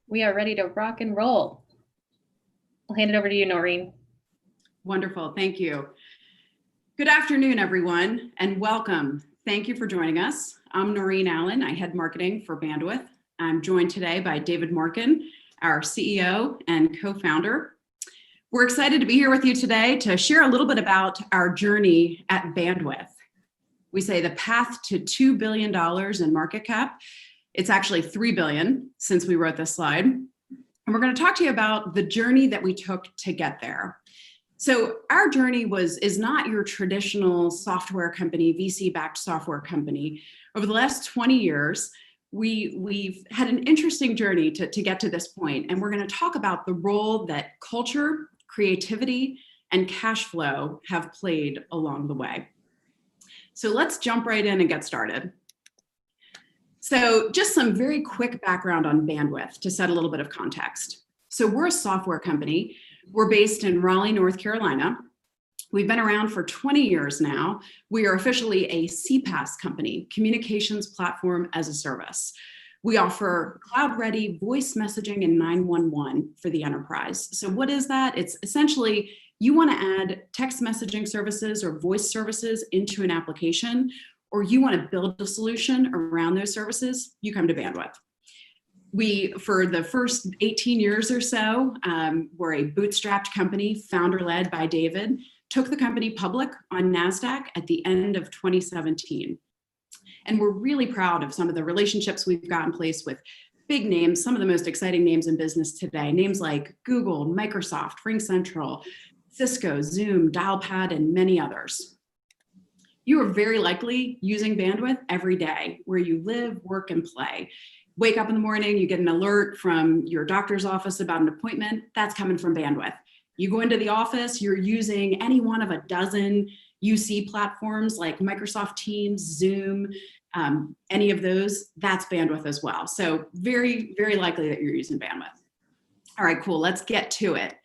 We are ready to rock and roll. I'll hand it over to you, Noreen. Wonderful, thank you. Good afternoon, everyone, and welcome. Thank you for joining us. I'm Noreen Allen. I head marketing for Bandwidth. I'm joined today by David Morken, our CEO and co-founder. We're excited to be here with you today to share a little bit about our journey at Bandwidth. We say the path to $2 billion in market cap. It's actually $3 billion since we wrote this slide. And we're going to talk to you about the journey that we took to get there. So our journey is not your traditional software company, VC-backed software company. Over the last 20 years, we've had an interesting journey to get to this point, and we're going to talk about the role that culture, creativity, and cash flow have played along the way. So let's jump right in and get started. So just some very quick background on Bandwidth to set a little bit of context. So we're a software company. We're based in Raleigh, North Carolina. We've been around for 20 years now. We are officially a CPaaS company, Communications Platform as a Service. We offer cloud-ready voice messaging and 911 for the enterprise. So what is that? It's essentially, you want to add text messaging services or voice services into an application, or you want to build a solution around those services, you come to Bandwidth. We, for the first 18 years or so, we're a bootstrapped company, founder-led by David, took the company public on NASDAQ at the end of 2017. And we're really proud of some of the relationships we've got in place with big names, some of the most exciting names in business today, names like Google, Microsoft, Ring Central, Cisco, Zoom, Dialpad, and many others. You are very likely using Bandwidth every day, where you live, work, and play. Wake up in the morning, you get an alert from your doctor's office about an appointment, that's coming from Bandwidth. You go into the office, you're using any one of a dozen UC platforms like Microsoft Teams, Zoom, any of those, that's Bandwidth as well. So very, very likely that you're using Bandwidth. All right, cool, let's get to it.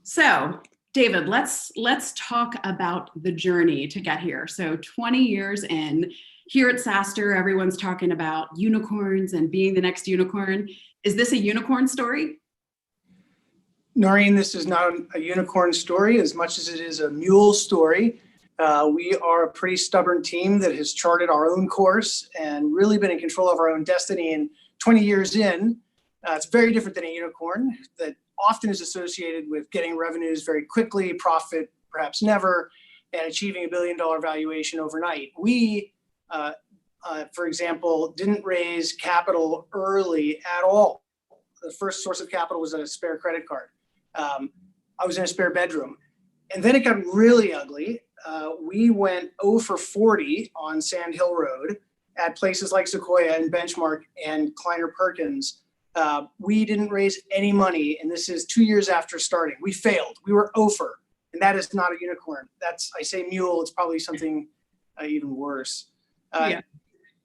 So David, let's talk about the journey to get here. So 20 years in, here at SaaStr, everyone's talking about unicorns and being the next unicorn. Is this a unicorn story? Noreen, this is not a unicorn story as much as it is a mule story. We are a pretty stubborn team that has charted our own course and really been in control of our own destiny. And 20 years in, it's very different than a unicorn that often is associated with getting revenues very quickly, profit perhaps never, and achieving $1 billion valuation overnight. We, for example, didn't raise capital early at all. The first source of capital was a spare credit card. I was in a spare bedroom. And then it got really ugly. We went 0 for 40 on Sand Hill Road at places like Sequoia and Benchmark and Kleiner Perkins. We didn't raise any money, and this is 2 years after starting. We failed. We were 0 for, and that is not a unicorn. That's, I say mule, it's probably something even worse. Yeah.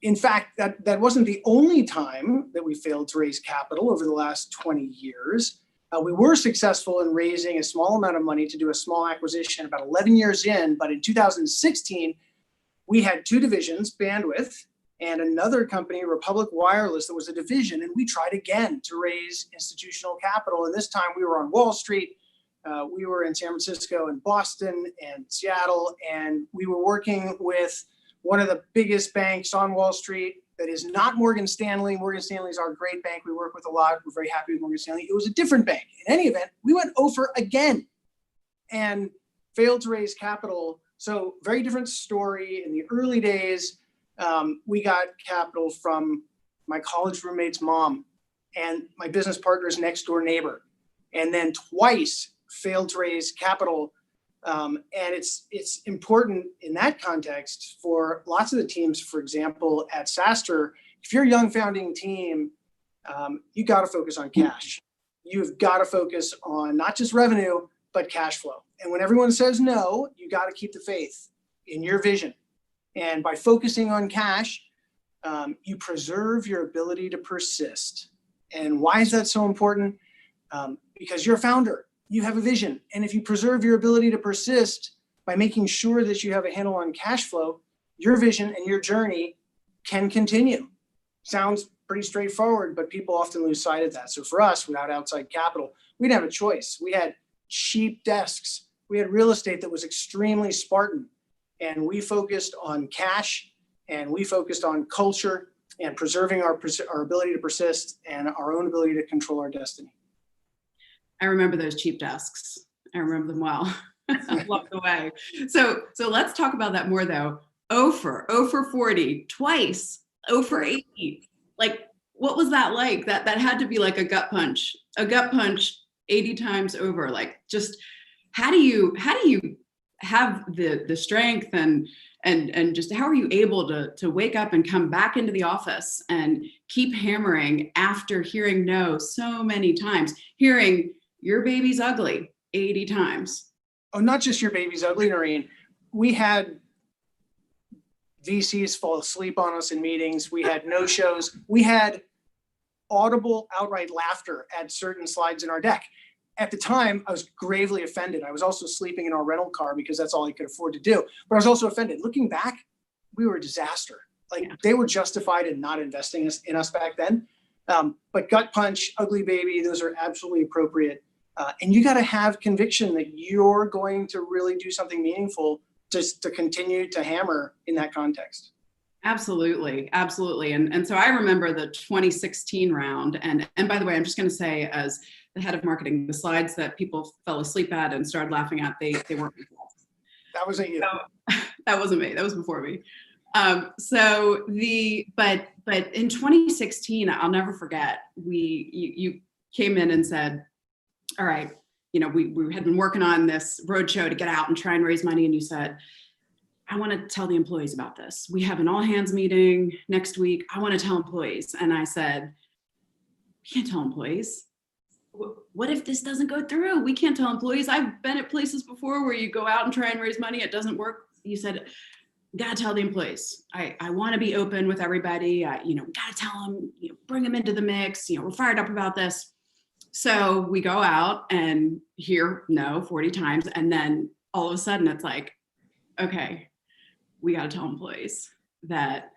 In fact, that wasn't the only time that we failed to raise capital over the last 20 years. We were successful in raising a small amount of money to do a small acquisition about 11 years in, but in 2016, we had 2 divisions, Bandwidth, and another company, Republic Wireless, that was a division, and we tried again to raise institutional capital, and this time we were on Wall Street. We were in San Francisco and Boston and Seattle, and we were working with one of the biggest banks on Wall Street that is not Morgan Stanley. Morgan Stanley is our great bank. We work with a lot. We're very happy with Morgan Stanley. It was a different bank. In any event, we went over again and failed to raise capital. So very different story. In the early days, we got capital from my college roommate's mom and my business partner's next door neighbor, and then twice failed to raise capital. And it's important in that context for lots of the teams, for example, at SaaStr, if you're a young founding team, you got to focus on cash. You've got to focus on not just revenue, but cash flow. And when everyone says no, you got to keep the faith in your vision. And by focusing on cash, you preserve your ability to persist. And why is that so important? Because you're a founder. You have a vision. And if you preserve your ability to persist, by making sure that you have a handle on cash flow, your vision and your journey can continue. Sounds pretty straightforward, but people often lose sight of that. So for us, without outside capital, we didn't have a choice. We had cheap desks. We had real estate that was extremely Spartan, and we focused on cash, and we focused on culture and preserving our ability to persist and our own ability to control our destiny. I remember those cheap desks. I remember them well. Along the way. So let's talk about that more though. 0 for 40, twice, 0 for 80. Like, what was that like? That had to be like a gut punch 80 times over. Like, just how do you have the strength and just how are you able to wake up and come back into the office and keep hammering after hearing no so many times, hearing your baby's ugly 80 times? Oh, not just your baby's ugly, Noreen. We had VCs fall asleep on us in meetings. We had no shows. We had audible, outright laughter at certain slides in our deck. At the time, I was gravely offended. I was also sleeping in our rental car because that's all I could afford to do. But I was also offended. Looking back, we were a disaster. They were justified in not investing in us back then. But gut punch, ugly baby, those are absolutely appropriate. And you got to have conviction that you're going to really do something meaningful just to continue to hammer in that context. Absolutely. And so I remember the 2016 round. And by the way, I'm just going to say, as the head of marketing, the slides that people fell asleep at and started laughing at, they weren't me. That wasn't you. So, that wasn't me. That was before me. But in 2016, I'll never forget, you came in and said, all right, we had been working on this roadshow to get out and try and raise money. And you said, I want to tell the employees about this. We have an all hands meeting next week. I want to tell employees. And I said, we can't tell employees. What if this doesn't go through? We can't tell employees. I've been at places before where you go out and try and raise money. It doesn't work. You said, gotta tell the employees. I want to be open with everybody. Gotta tell them, bring them into the mix. We're fired up about this. So we go out and hear no 40 times. And then all of a sudden it's like, okay, we got to tell employees that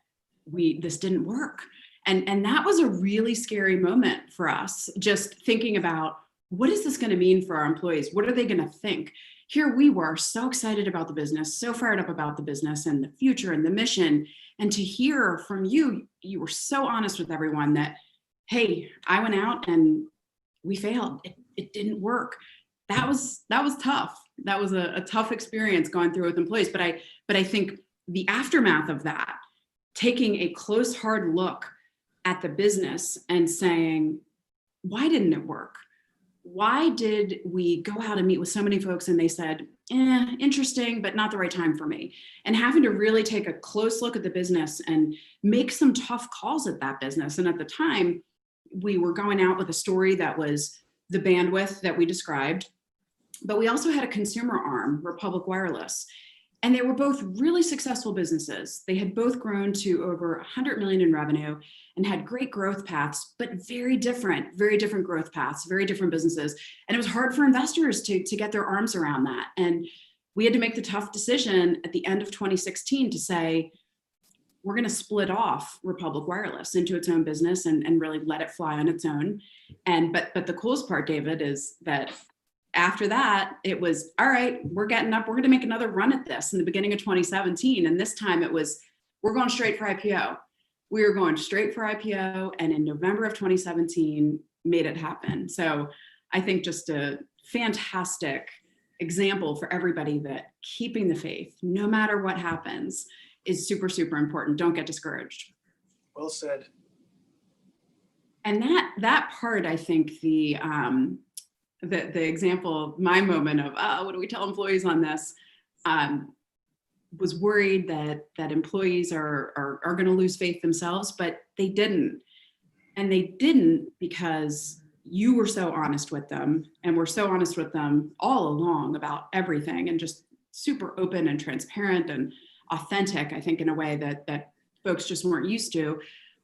this didn't work. And that was a really scary moment for us, just thinking about what is this going to mean for our employees? What are they going to think? Here we were so excited about the business, so fired up about the business and the future and the mission. And to hear from you, you were so honest with everyone that, hey, I went out and we failed. It didn't work. That was tough. That was a tough experience going through with employees. But I think the aftermath of that, taking a close, hard look at the business and saying, why didn't it work? Why did we go out and meet with so many folks and they said, interesting, but not the right time for me? And having to really take a close look at the business and make some tough calls at that business. And at the time, we were going out with a story that was the bandwidth that we described, but we also had a consumer arm, Republic Wireless, and they were both really successful businesses. They had both grown to over 100 million in revenue and had great growth paths, but very different growth paths, very different businesses. And it was hard for investors to get their arms around that. And we had to make the tough decision at the end of 2016 to say, we're going to split off Republic Wireless into its own business and really let it fly on its own. But the coolest part, David, is that after that, it was, all right, we're getting up, we're going to make another run at this in the beginning of 2017. And this time it was, we're going straight for IPO. We were going straight for IPO. And in November of 2017, made it happen. So I think just a fantastic example for everybody that keeping the faith, no matter what happens, is super, super important. Don't get discouraged. Well said. And that part, I think the example, my moment of, what do we tell employees on this? Was worried that employees are going to lose faith themselves, but they didn't. And they didn't because you were so honest with them and we're so honest with them all along about everything and just super open and transparent and authentic, I think, in a way that folks just weren't used to,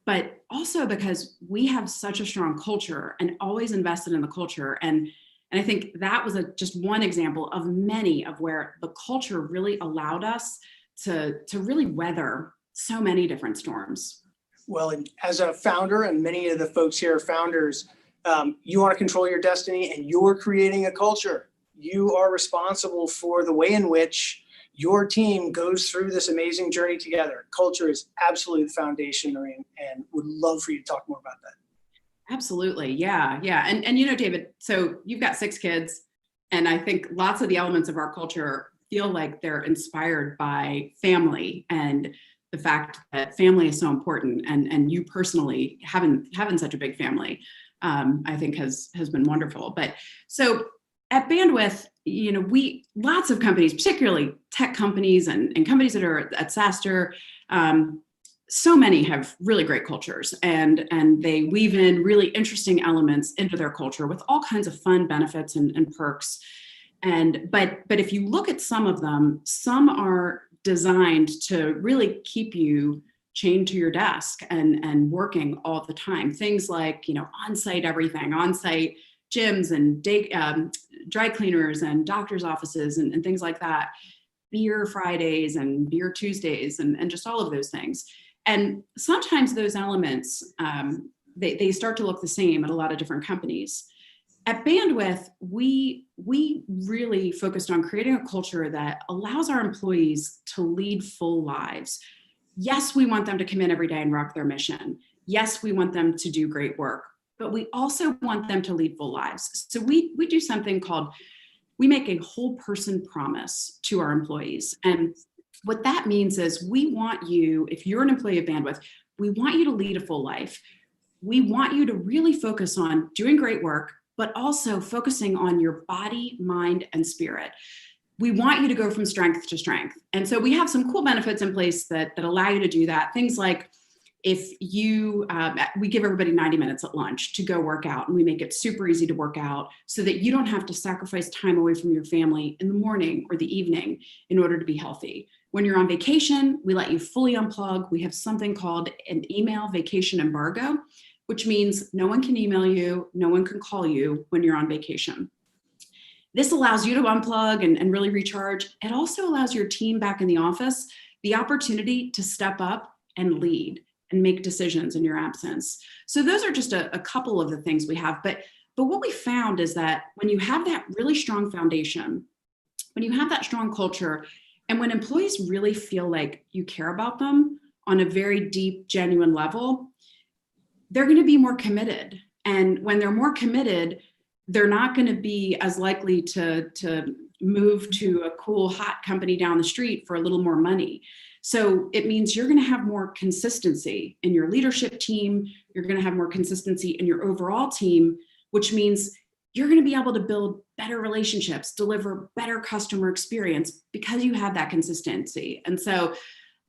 but also because we have such a strong culture and always invested in the culture. And And I think that was just one example of many of where the culture really allowed us to really weather so many different storms. Well, and as a founder, and many of the folks here are founders, you want to control your destiny, and you're creating a culture. You are responsible for the way in which your team goes through this amazing journey together. Culture is absolutely the foundation, Noreen, and would love for you to talk more about that. Absolutely. Yeah. And David, so you've got 6 kids, and I think lots of the elements of our culture feel like they're inspired by family and the fact that family is so important, and you personally having such a big family, I think has been wonderful. But so at Bandwidth, lots of companies, particularly tech companies and companies that are at SaaStr, so many have really great cultures, and they weave in really interesting elements into their culture with all kinds of fun benefits and perks. But if you look at some of them, some are designed to really keep you chained to your desk and working all the time. Things like, on-site everything, on-site gyms and dry cleaners and doctor's offices and things like that, beer Fridays and beer Tuesdays and just all of those things. And sometimes those elements, they start to look the same at a lot of different companies. At Bandwidth, we really focused on creating a culture that allows our employees to lead full lives. Yes, we want them to come in every day and rock their mission. Yes, we want them to do great work, but we also want them to lead full lives. So we do something called, we make a whole person promise to our employees. And what that means is we want you, if you're an employee of Bandwidth, we want you to lead a full life. We want you to really focus on doing great work, but also focusing on your body, mind, and spirit. We want you to go from strength to strength. And so we have some cool benefits in place that allow you to do that. Things like if you, we give everybody 90 minutes at lunch to go work out, and we make it super easy to work out so that you don't have to sacrifice time away from your family in the morning or the evening in order to be healthy. When you're on vacation, we let you fully unplug. We have something called an email vacation embargo, which means no one can email you, no one can call you when you're on vacation. This allows you to unplug and really recharge. It also allows your team back in the office the opportunity to step up and lead and make decisions in your absence. So those are just a couple of the things we have. But what we found is that when you have that really strong foundation, when you have that strong culture, and when employees really feel like you care about them on a very deep, genuine level, they're going to be more committed. And when they're more committed, they're not going to be as likely to move to a cool, hot company down the street for a little more money. So it means you're going to have more consistency in your leadership team. You're going to have more consistency in your overall team, which means you're going to be able to build better relationships, deliver better customer experience because you have that consistency. And so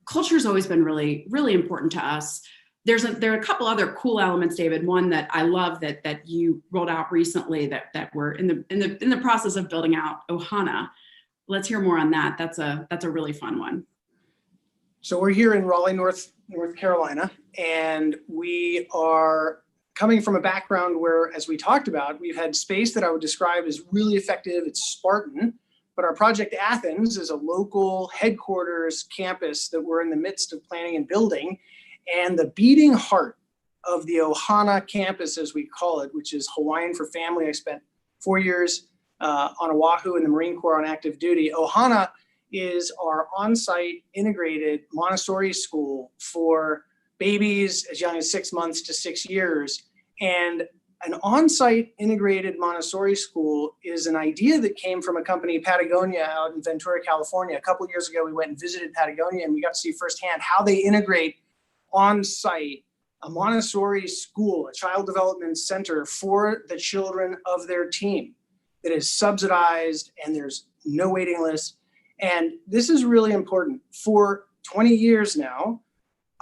culture has always been really, really important to us. There are a couple other cool elements, David. One that I love that you rolled out recently that we're in the process of building out, Ohana. Let's hear more on that. That's a really fun one. So we're here in Raleigh, North Carolina, and we are coming from a background where, as we talked about, we've had space that I would describe as really effective. It's Spartan, but our Project Athens is a local headquarters campus that we're in the midst of planning and building. And the beating heart of the Ohana campus, as we call it, which is Hawaiian for family. I spent 4 years on Oahu in the Marine Corps on active duty. Ohana is our on-site integrated Montessori school for babies as young as 6 months to 6 years. And an on-site integrated Montessori school is an idea that came from a company, Patagonia, out in Ventura, California. A couple of years ago, we went and visited Patagonia, and we got to see firsthand how they integrate on-site a Montessori school, a child development center for the children of their team that is subsidized, and there's no waiting list. And this is really important. For 20 years now,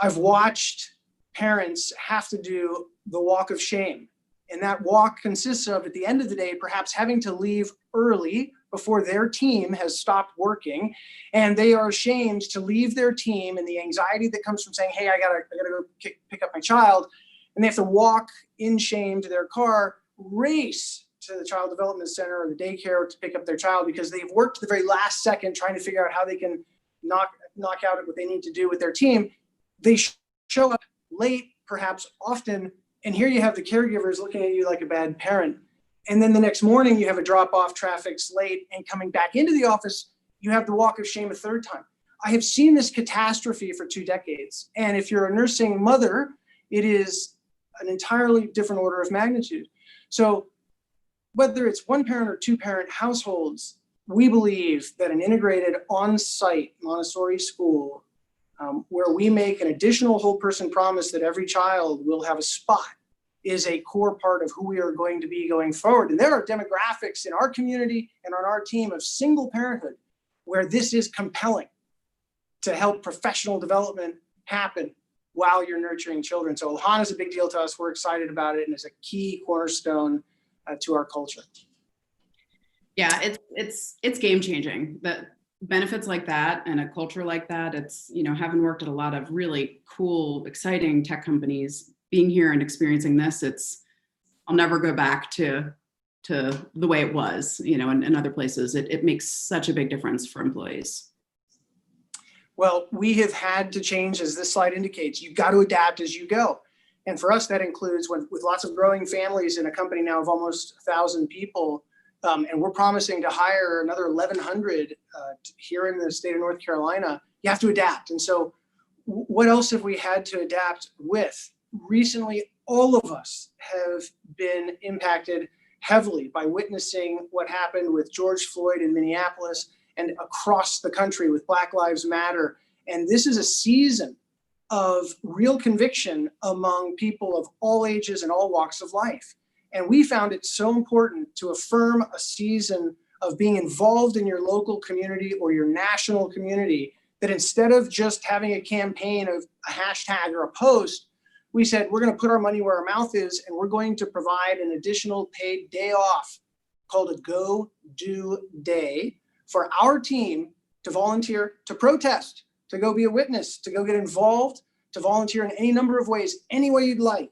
I've watched parents have to do the walk of shame. And that walk consists of, at the end of the day, perhaps having to leave early before their team has stopped working. And they are ashamed to leave their team, and the anxiety that comes from saying, hey, I gotta go pick up my child. And they have to walk in shame to their car, race to the child development center or the daycare to pick up their child because they've worked to the very last second trying to figure out how they can knock out what they need to do with their team. They show up late, perhaps often, and here you have the caregivers looking at you like a bad parent. And then the next morning you have a drop off, traffic's late, and coming back into the office, you have the walk of shame a third time. I have seen this catastrophe for 2 decades. And if you're a nursing mother, it is an entirely different order of magnitude. So whether it's 1-parent or 2-parent households, we believe that an integrated on-site Montessori school where we make an additional whole person promise that every child will have a spot is a core part of who we are going to be going forward. And there are demographics in our community and on our team of single parenthood where this is compelling to help professional development happen while you're nurturing children. So Ohana is a big deal to us. We're excited about it and it's a key cornerstone to our culture. Yeah, it's game changing. That benefits like that and a culture like that, it's, having worked at a lot of really cool, exciting tech companies, being here and experiencing this, I'll never go back to the way it was, in other places. It makes such a big difference for employees. Well, we have had to change, as this slide indicates. You've got to adapt as you go. And for us, that includes with lots of growing families in a company now of almost 1,000 people. And we're promising to hire another 1,100 here in the state of North Carolina. You have to adapt. And so what else have we had to adapt with? Recently, all of us have been impacted heavily by witnessing what happened with George Floyd in Minneapolis and across the country with Black Lives Matter. And this is a season of real conviction among people of all ages and all walks of life. And we found it so important to affirm a season of being involved in your local community or your national community, that instead of just having a campaign of a hashtag or a post, we said, we're going to put our money where our mouth is, and we're going to provide an additional paid day off called a Go Do Day for our team to volunteer, to protest, to go be a witness, to go get involved, to volunteer in any number of ways, any way you'd like.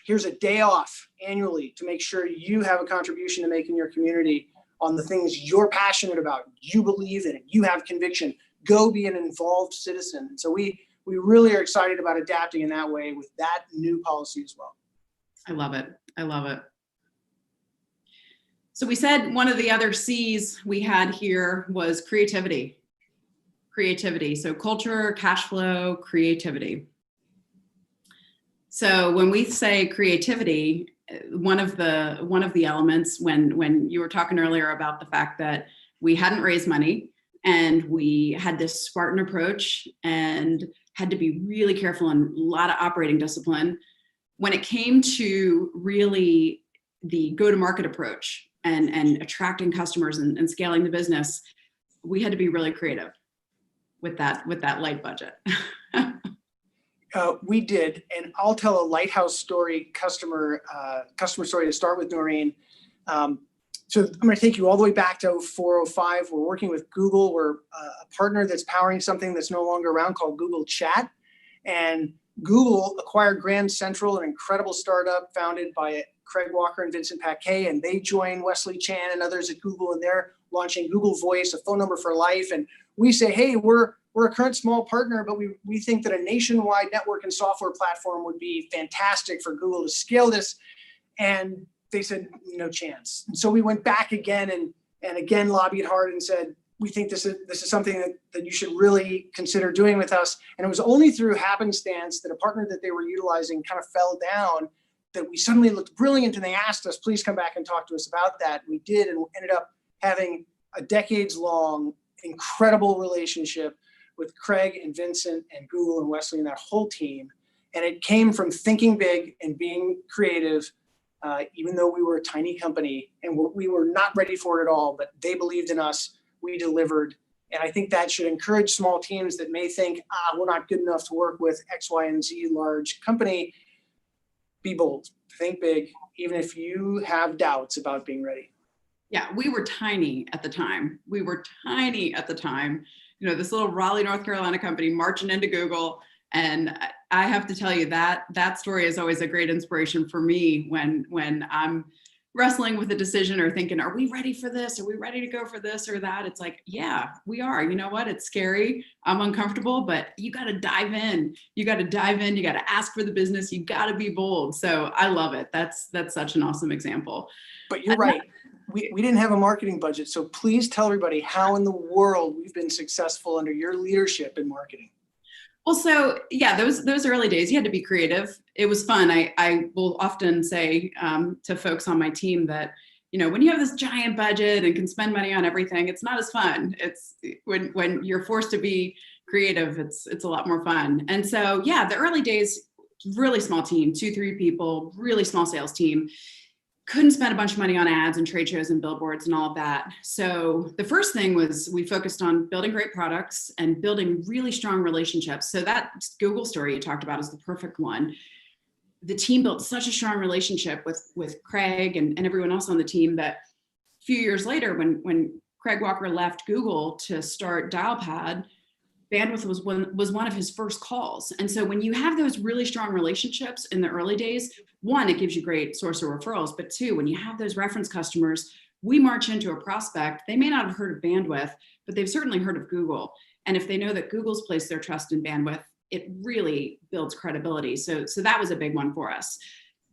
Here's a day off annually to make sure you have a contribution to make in your community on the things you're passionate about, you believe in it, you have conviction. Go be an involved citizen. And so we really are excited about adapting in that way with that new policy as well. I love it. I love it. So we said one of the other C's we had here was creativity. Creativity. So culture, cash flow, creativity. So when we say creativity, one of the elements when you were talking earlier about the fact that we hadn't raised money and we had this Spartan approach and had to be really careful and a lot of operating discipline. When it came to really the go-to-market approach and attracting customers and scaling the business, we had to be really creative with that light budget. We did, and I'll tell a lighthouse story, customer story to start with, Noreen. So I'm going to take you all the way back to 0405. We're working with Google. We're a partner that's powering something that's no longer around called Google Chat. And Google acquired Grand Central, an incredible startup founded by Craig Walker and Vincent Paquet. And they joined Wesley Chan and others at Google, and they're launching Google Voice, a phone number for life. And we say, hey, we're a current small partner, but we think that a nationwide network and software platform would be fantastic for Google to scale this. And they said, no chance. And so we went back again and again lobbied hard and said, we think this is something that you should really consider doing with us. And it was only through happenstance that a partner that they were utilizing kind of fell down that we suddenly looked brilliant, and they asked us, please come back and talk to us about that. We did, and we ended up having a decades-long incredible relationship with Craig and Vincent and Google and Wesley and that whole team. And it came from thinking big and being creative, even though we were a tiny company and we were not ready for it at all, but they believed in us, we delivered. And I think that should encourage small teams that may think, we're not good enough to work with X, Y, and Z large company. Be bold, think big, even if you have doubts about being ready. Yeah, we were tiny at the time. This little Raleigh, North Carolina company marching into Google. And I have to tell you that story is always a great inspiration for me when I'm wrestling with a decision or thinking, are we ready for this? Are we ready to go for this or that? It's like, yeah, we are. You know what? It's scary. I'm uncomfortable, but you got to dive in. You got to dive in. You got to ask for the business. You got to be bold. So I love it. That's such an awesome example. But you're right. We didn't have a marketing budget. So please tell everybody how in the world we've been successful under your leadership in marketing. Well, so yeah, those early days, you had to be creative. It was fun. I will often say to folks on my team that, you know, when you have this giant budget and can spend money on everything, it's not as fun. It's when you're forced to be creative, it's a lot more fun. And so, yeah, the early days, really small team, 2-3 people, really small sales team. Couldn't spend a bunch of money on ads and trade shows and billboards and all of that. So the first thing was we focused on building great products and building really strong relationships. So that Google story you talked about is the perfect one. The team built such a strong relationship with Craig and everyone else on the team that a few years later, when Craig Walker left Google to start Dialpad, Bandwidth was one of his first calls. And so when you have those really strong relationships in the early days, one, it gives you great source of referrals, but two, when you have those reference customers, we march into a prospect, they may not have heard of Bandwidth, but they've certainly heard of Google. And if they know that Google's placed their trust in Bandwidth, it really builds credibility. So that was a big one for us.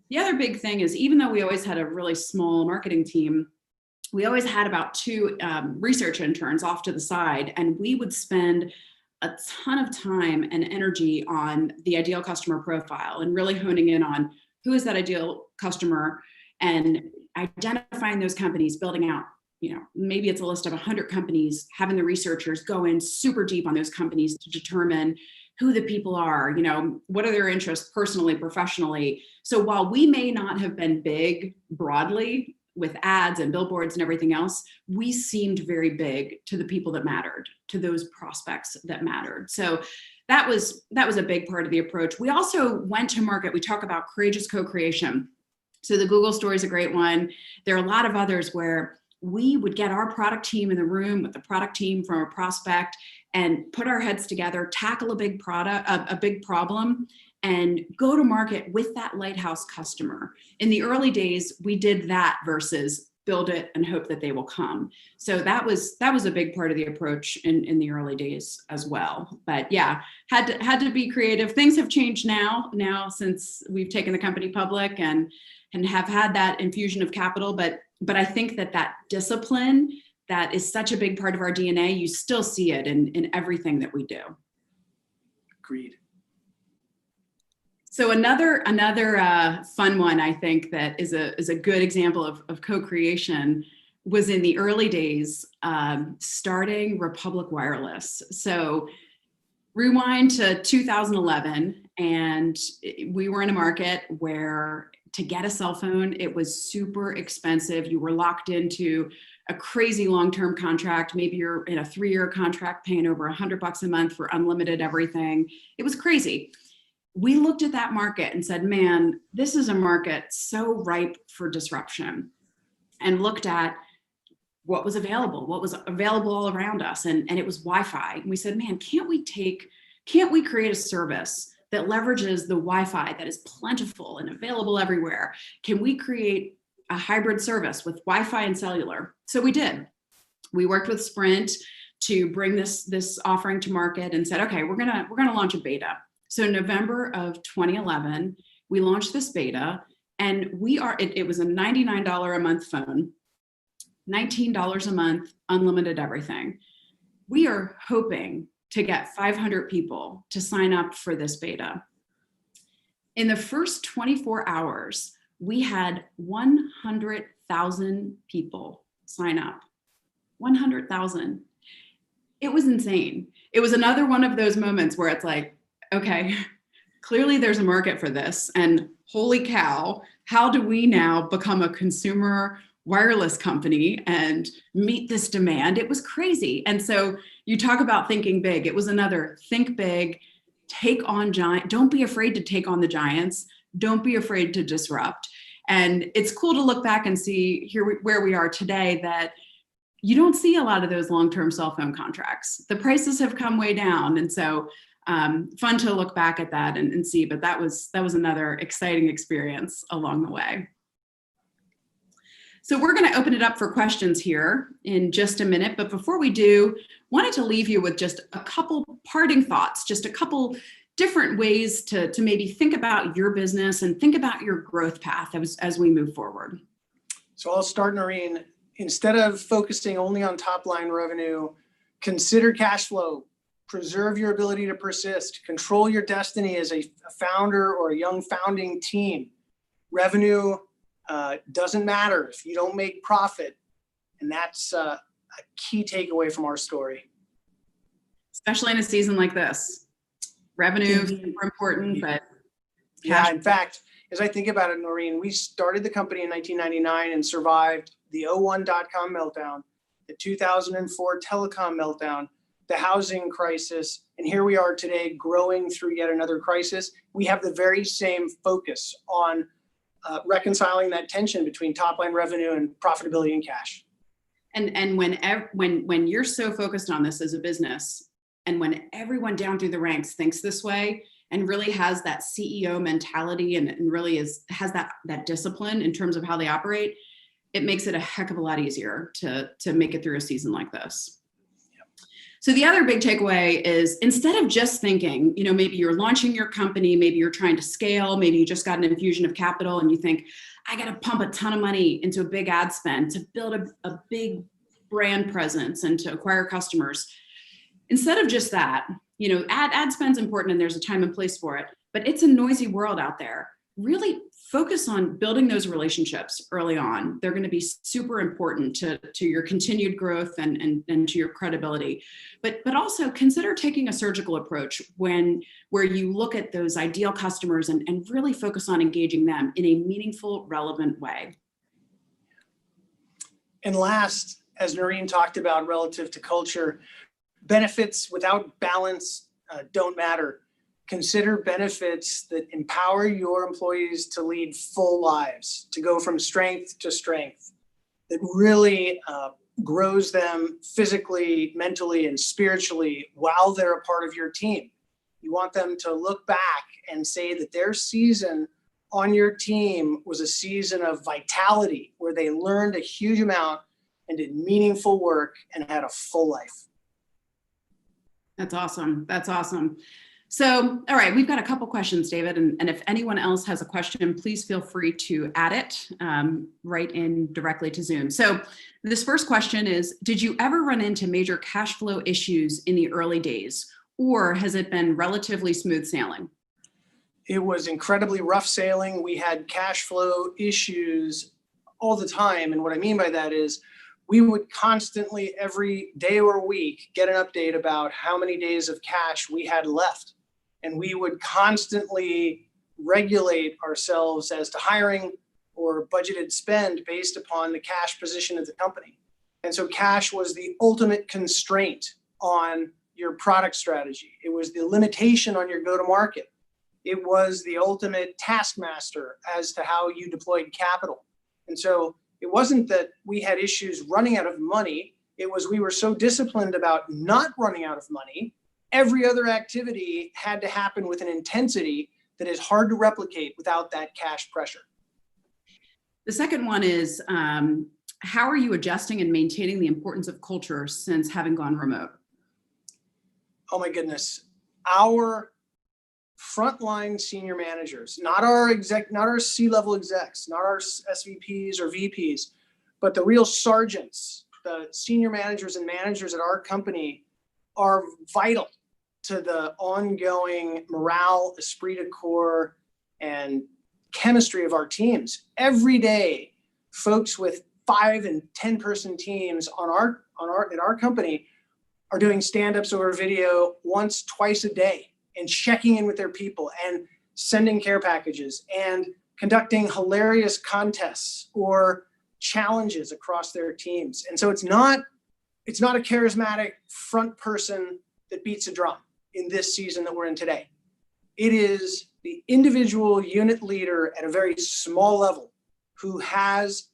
The other big thing is, even though we always had a really small marketing team, we always had about 2 research interns off to the side, and we would spend a ton of time and energy on the ideal customer profile and really honing in on who is that ideal customer and identifying those companies, building out, you know, maybe it's a list of 100 companies, having the researchers go in super deep on those companies to determine who the people are, you know, what are their interests personally, professionally. So while we may not have been big broadly with ads and billboards and everything else, we seemed very big to the people that mattered, to those prospects that mattered. So that was a big part of the approach. We also went to market. We talk about courageous co-creation. So the Google story is a great one. There are a lot of others where we would get our product team in the room with the product team from a prospect and put our heads together, tackle a big problem, and go to market with that lighthouse customer. In the early days, we did that versus build it and hope that they will come. So that was a big part of the approach in the early days as well. But yeah, had to be creative. Things have changed now since we've taken the company public and have had that infusion of capital. But I think that discipline that is such a big part of our DNA, you still see it in everything that we do. Agreed. So another fun one, I think, that is a good example of co-creation was in the early days, starting Republic Wireless. So rewind to 2011, and we were in a market where to get a cell phone, it was super expensive. You were locked into a crazy long-term contract. Maybe you're in a 3-year contract paying over $100 a month for unlimited everything. It was crazy. We looked at that market and said, man, this is a market so ripe for disruption, and looked at what was available all around us. And it was Wi-Fi. And we said, man, can't we create a service that leverages the Wi-Fi that is plentiful and available everywhere? Can we create a hybrid service with Wi-Fi and cellular? So we did. We worked with Sprint to bring this offering to market and said, okay, we're gonna launch a beta. So in November of 2011, we launched this beta, and it was a $99 a month phone, $19 a month, unlimited everything. We are hoping to get 500 people to sign up for this beta. In the first 24 hours, we had 100,000 people sign up. 100,000. It was insane. It was another one of those moments where it's like, okay, clearly there's a market for this, and holy cow, how do we now become a consumer wireless company and meet this demand? It was crazy. And so you talk about thinking big. It was another think big, take on giant. Don't be afraid to take on the giants. Don't be afraid to disrupt. And it's cool to look back and see where we are today, that you don't see a lot of those long-term cell phone contracts. The prices have come way down. And so fun to look back at that and see, but that was another exciting experience along the way. So we're going to open it up for questions here in just a minute. But before we do, wanted to leave you with just a couple parting thoughts, just a couple different ways to maybe think about your business and think about your growth path as we move forward. So I'll start, Noreen. Instead of focusing only on top line revenue, consider cash flow, preserve your ability to persist, control your destiny as a founder or a young founding team. Revenue doesn't matter if you don't make profit. And that's a key takeaway from our story. Especially in a season like this. Revenue is super important, but yeah, in fact, as I think about it, Noreen, we started the company in 1999 and survived the 01 dot-com meltdown, the 2004 telecom meltdown, the housing crisis, and here we are today growing through yet another crisis. We have the very same focus on reconciling that tension between top line revenue and profitability and cash. And when you're so focused on this as a business, and when everyone down through the ranks thinks this way and really has that CEO mentality and really has that discipline in terms of how they operate, it makes it a heck of a lot easier to make it through a season like this. Yep. So the other big takeaway is, instead of just thinking, maybe you're launching your company, maybe you're trying to scale, maybe you just got an infusion of capital and you think, I got to pump a ton of money into a big ad spend to build a big brand presence and to acquire customers. Instead of just that, ad spend's important and there's a time and place for it, but it's a noisy world out there. Really focus on building those relationships early on. They're going to be super important to your continued growth and to your credibility. But also consider taking a surgical approach where you look at those ideal customers and really focus on engaging them in a meaningful, relevant way. And last, as Noreen talked about relative to culture, benefits without balance don't matter. Consider benefits that empower your employees to lead full lives, to go from strength to strength, that really grows them physically, mentally, and spiritually while they're a part of your team. You want them to look back and say that their season on your team was a season of vitality, where they learned a huge amount and did meaningful work and had a full life. That's awesome. That's awesome. So, all right, we've got a couple questions, David, and if anyone else has a question, please feel free to add it right in directly to Zoom. So this first question is, did you ever run into major cash flow issues in the early days, or has it been relatively smooth sailing? It was incredibly rough sailing. We had cash flow issues all the time. And what I mean by that is, we would constantly, every day or week, get an update about how many days of cash we had left. And we would constantly regulate ourselves as to hiring or budgeted spend based upon the cash position of the company. And so cash was the ultimate constraint on your product strategy. It was the limitation on your go-to-market. It was the ultimate taskmaster as to how you deployed capital. And so it wasn't that we had issues running out of money. It was we were so disciplined about not running out of money. Every other activity had to happen with an intensity that is hard to replicate without that cash pressure. The second one is, how are you adjusting and maintaining the importance of culture since having gone remote? Oh my goodness. Our frontline senior managers, not our C-level execs, not our SVPs or VPs, but the real sergeants, the senior managers and managers at our company are vital to the ongoing morale, esprit de corps, and chemistry of our teams. Every day, folks with 5 and 10 person teams in our company are doing stand-ups over video once, twice a day, and checking in with their people and sending care packages and conducting hilarious contests or challenges across their teams. And so it's not a charismatic front person that beats a drum in this season that we're in today. It is the individual unit leader at a very small level who has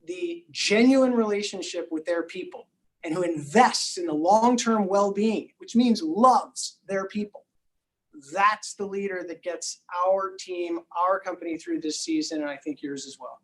the genuine relationship with their people and who invests in the long-term well-being, which means loves their people. That's the leader that gets our team, our company through this season, and I think yours as well.